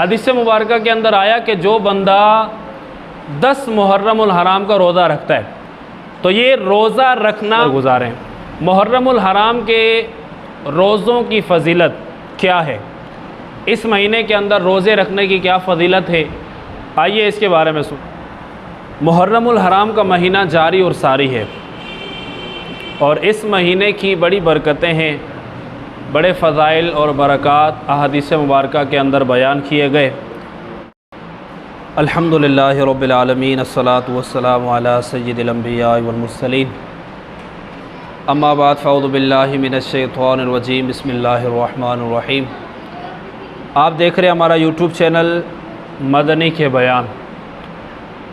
हदीस मुबारक के अंदर आया कि जो बंदा 10 मुहर्रमुल हराम का रोज़ा रखता है तो ये रोज़ा रखना गुजारें। मुहर्रमुल हराम के रोज़ों की फ़जीलत क्या है, इस महीने के अंदर रोज़े रखने की क्या फ़जीलत है, आइए इसके बारे में सुन। मुहर्रमुल हराम का महीना जारी और सारी है और इस महीने की बड़ी बरकतें हैं, बड़े फ़ज़ाइल और बरक़ात अहादीस मुबारक के अंदर बयान किए गए। अल्हम्दुलिल्लाहि रब्बिल आलमीन, अस्सलातु वस्सलामु अला सय्यिदिल अंबिया वल मुरसलीन, अम्मा बाद, फ़अऊज़ु बिल्लाहि मिनश शैतानिर रजीम, बिस्मिल्लाहिर रहमानिर रहीम। आप देख रहे हैं हमारा यूट्यूब चैनल मदनी के बयान,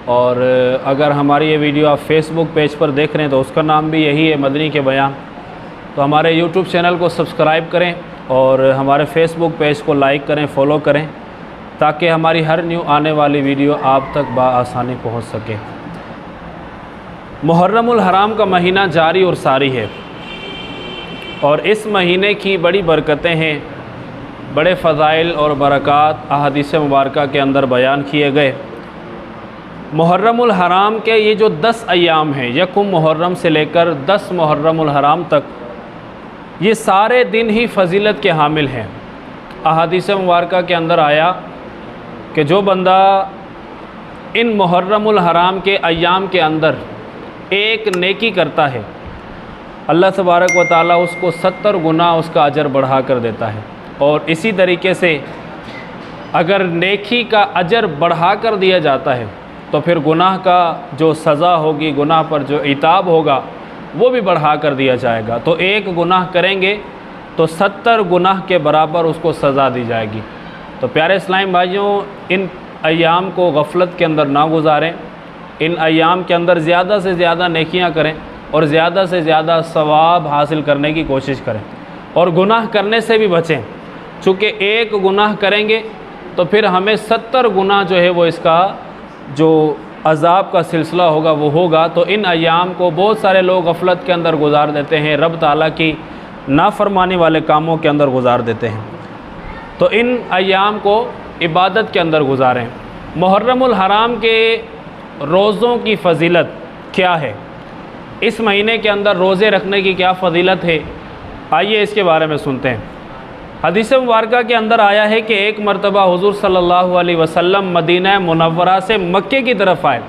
और अगर हमारी ये वीडियो आप फेसबुक पेज पर देख रहे हैं तो उसका नाम भी यही है, मदनी के बयान। तो हमारे यूट्यूब चैनल को सब्सक्राइब करें और हमारे फेसबुक पेज को लाइक करें, फॉलो करें, ताकि हमारी हर न्यू आने वाली वीडियो आप तक बआसानी पहुंच सके। मुहर्रमुल हराम का महीना जारी और सारी है और इस महीने की बड़ी बरकतें हैं, बड़े फ़ज़ाइल और बरक़ात अहादीस मुबारक के अंदर बयान किए गए। मुहर्रमुल हराम के ये जो 10 अय्याम हैं, यकुम मुहर्रम से लेकर 10 मुहर्रमुल हराम तक, ये सारे दिन ही फ़जीलत के हामिल हैं। अहादीस मुबारक के अंदर आया कि जो बंदा इन मुहर्रमुल हराम के अय्याम के अंदर एक नेकी करता है, अल्लाह तबारक व तआला उसको 70 गुना उसका अजर बढ़ा कर देता है। और इसी तरीके से अगर नेकी का अजर बढ़ा कर दिया जाता है तो फिर गुनाह का जो सज़ा होगी, गुनाह पर जो इताब होगा, वो भी बढ़ा कर दिया जाएगा। तो एक गुनाह करेंगे तो 70 गुनाह के बराबर उसको सज़ा दी जाएगी। तो प्यारे इस्लामी भाइयों, इन अय्याम को गफलत के अंदर ना गुजारें, इन अय्याम के अंदर ज़्यादा से ज़्यादा नेकियां करें और ज़्यादा से ज़्यादा सवाब हासिल करने की कोशिश करें और गुनाह करने से भी बचें। चूँकि एक गुनाह करेंगे तो फिर हमें 70 गुना जो है वो इसका जो अज़ाब का सिलसिला होगा वो होगा। तो इन अय्याम को बहुत सारे लोग गफलत के अंदर गुजार देते हैं, रब ताला की नाफरमानी वाले कामों के अंदर गुजार देते हैं। तो इन अय्याम को इबादत के अंदर गुजारें। मुहर्रमुल हराम के रोज़ों की फ़जीलत क्या है, इस महीने के अंदर रोज़े रखने की क्या फ़जीलत है, आइए इसके बारे में सुनते हैं। हदीस मुबारक के अंदर आया है कि एक मरतबा हुज़ूर सल्लल्लाहु अलैहि वसल्लम मदीना मुनव्वरा से मक्के की तरफ आए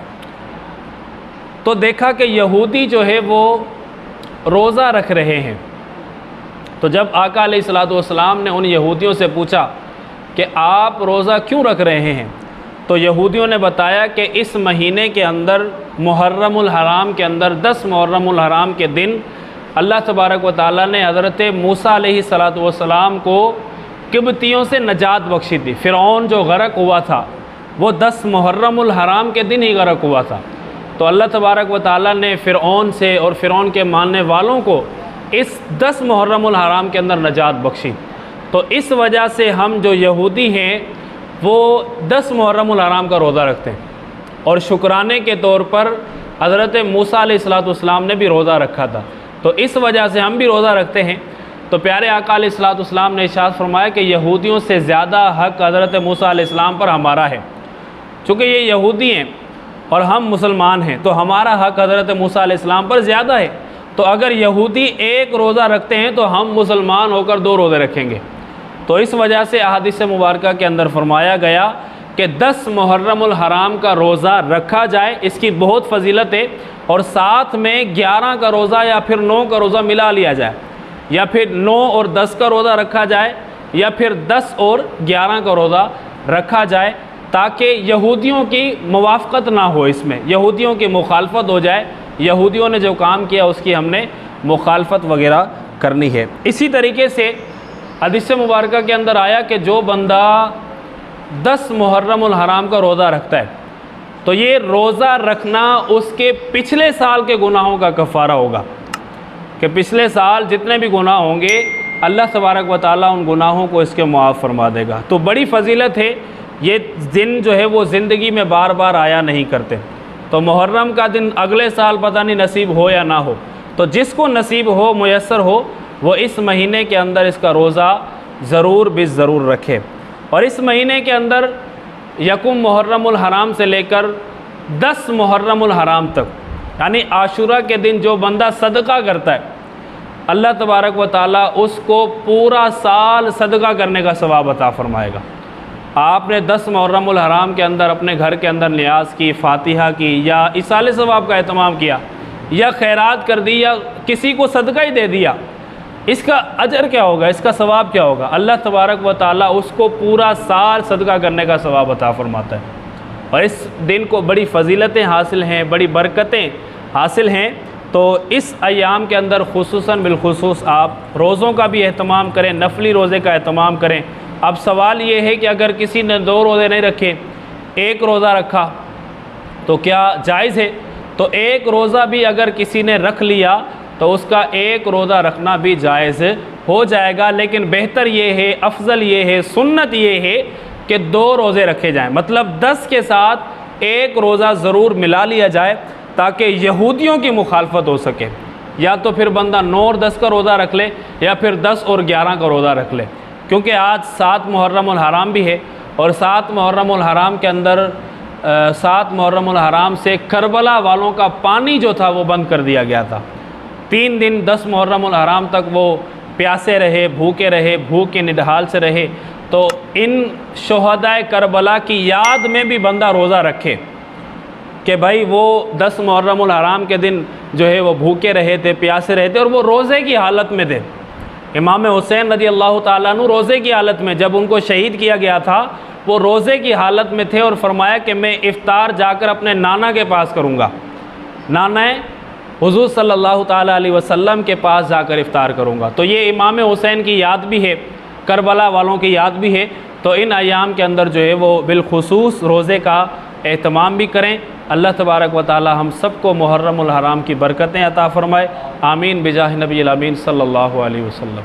तो देखा कि यहूदी जो है वो रोज़ा रख रहे हैं। तो जब आका अलैहिस्सलातु वस्सलाम ने उन यहूदियों से पूछा कि आप रोज़ा क्यों रख रहे हैं, तो यहूदियों ने बताया कि इस महीने के अंदर मुहर्रमुल हराम के अंदर 10 मुहर्रमुल हराम के दिन अल्लाह तबारक व तआला ने हज़रत मूसा अलैहिस्सलातु वस्सलाम को किब्तियों से नजात बख्शी थी। फ़िरऔन जो गरक हुआ था वो 10 मुहर्रमुल हराम के दिन ही गरक हुआ था। तो अल्लाह तबारक व तआला ने फ़िरऔन से और फ़िरऔन के मानने वालों को इस 10 मुहर्रमुल हराम के अंदर नजात बख्शी। तो इस वजह से हम जो यहूदी हैं वो 10 मुहर्रमुल हराम का रोज़ा रखते हैं और शुक्राने के तौर पर हज़रत मूसा अलैहिस्सलातु वस्सलाम ने भी रोज़ा रखा था। तो इस वजह से हम भी रोज़ा रखते हैं। तो प्यारे आका अलैहिस्सलातु वस्सलाम ने इरशाद फरमाया कि यहूदियों से ज़्यादा हक़ हज़रत मूसा अलैहिस्सलाम पर हमारा है। चूँकि ये यहूदी हैं और हम मुसलमान हैं तो हमारा हक़ हज़रत मूसा अलैहिस्सलाम पर ज़्यादा है। तो अगर यहूदी एक रोज़ा रखते हैं तो हम मुसलमान होकर 2 रोज़े रखेंगे। तो इस वजह से अहादीस मुबारक के अंदर फरमाया गया कि 10 मुहर्रमुल हराम का रोज़ा रखा जाए, इसकी बहुत फ़जीलत है। और साथ में 11 का रोज़ा या फिर 9 का रोज़ा मिला लिया जाए, या फिर 9 और 10 का रोज़ा रखा जाए, या फिर 10 और 11 का रोज़ा रखा जाए, ताकि यहूदियों की मुवाफ़क़त ना हो, इसमें यहूदियों की मुखालफत हो जाए। यहूदियों ने जो काम किया उसकी हमने मुखालफत वगैरह करनी है। इसी तरीके से हदीस मुबारक के अंदर आया कि जो बंदा 10 मुहर्रमुल हराम का रोज़ा रखता है तो ये रोज़ा रखना उसके पिछले साल के गुनाहों का कफ़ारा होगा, कि पिछले साल जितने भी गुनाह होंगे अल्लाह तबारक व तआला उन गुनाहों को इसके मुआफ़ फरमा देगा। तो बड़ी फ़जीलत है। ये दिन जो है वो ज़िंदगी में बार बार आया नहीं करते। तो मुहर्रम का दिन अगले साल पता नहीं नसीब हो या ना हो, तो जिसको नसीब हो, मुयस्सर हो, वो इस महीने के अंदर इसका रोज़ा ज़रूर ज़रूर रखे। और इस महीने के अंदर यकुम मुहर्रमुल हराम से लेकर 10 मुहर्रमुल हराम तक, यानी आशूरा के दिन जो बंदा सदका करता है, अल्लाह तबारक व ताला उसको पूरा साल सदका करने का सवाब अता फरमाएगा। आपने 10 मुहर्रमुल हराम के अंदर अपने घर के अंदर नियाज़ की, फ़ातिहा की, या इसाले सवाब का एहतमाम किया, या खैरात कर दी, या किसी को सदका ही दे दिया, इसका अजर क्या होगा, इसका सवाब क्या होगा? अल्लाह तबारक व ताला उसको पूरा साल सदका करने का सवाब अता फरमाता है। और इस दिन को बड़ी फ़जीलतें हासिल हैं, बड़ी बरकतें हासिल हैं। तो इस अयाम के अंदर खुसूसन बिलखुसूस आप रोज़ों का भी एहतमाम करें, नफली रोज़े का एहतमाम करें। अब सवाल ये है कि अगर किसी ने 2 रोज़े नहीं रखे, 1 रोज़ा रखा, तो क्या जायज़ है? तो 1 रोज़ा भी अगर किसी ने रख लिया तो उसका 1 रोज़ा रखना भी जायज़ हो जाएगा। लेकिन बेहतर ये है, अफजल ये है, सुन्नत ये है कि 2 रोज़े रखे जाएं, मतलब 10 के साथ 1 रोज़ा ज़रूर मिला लिया जाए ताकि यहूदियों की मुखालफत हो सके। या तो फिर बंदा 9 और 10 का रोज़ा रख ले, या फिर 10 और 11 का रोज़ा रख ले, क्योंकि आज 7 मुहर्रमुल हराम भी है। और 7 मुहर्रमुल हराम के अंदर 7 मुहर्रमुल हराम से करबला वालों का पानी जो था वो बंद कर दिया गया था। 3 दिन 10 मुहर्रमुल हराम तक वो प्यासे रहे, भूखे रहे, भूख के निढाल से रहे। तो इन शोहदाए करबला की याद में भी बंदा रोज़ा रखे कि भाई वो 10 मुहर्रमुल हराम के दिन जो है वो भूखे रहे थे, प्यासे रहे थे, और वो रोज़े की हालत में थे। इमाम हुसैन रज़ी अल्लाह ताला अन्हु रोज़े की हालत में, जब उनको शहीद किया गया था, वो रोज़े की हालत में थे और फरमाया कि मैं इफ़्तार जाकर अपने नाना के पास करूँगा, नाना हुज़ूर सल्लल्लाहु ताला अलैहि वसल्लम के पास जाकर इफ़्तार करूँगा। तो ये इमाम हुसैन की याद भी है, करबला वालों की याद भी है। तो इन अयाम के अंदर जो है वो बिलखुसूस रोज़े का एहतमाम भी करें। अल्लाह तबारक व ताला हम सबको मुहर्रमुल हराम की बरकतें अता फ़रमाए। आमीन बिजाह नबी अमीन सल्लल्लाहु अलैहि वसल्लम।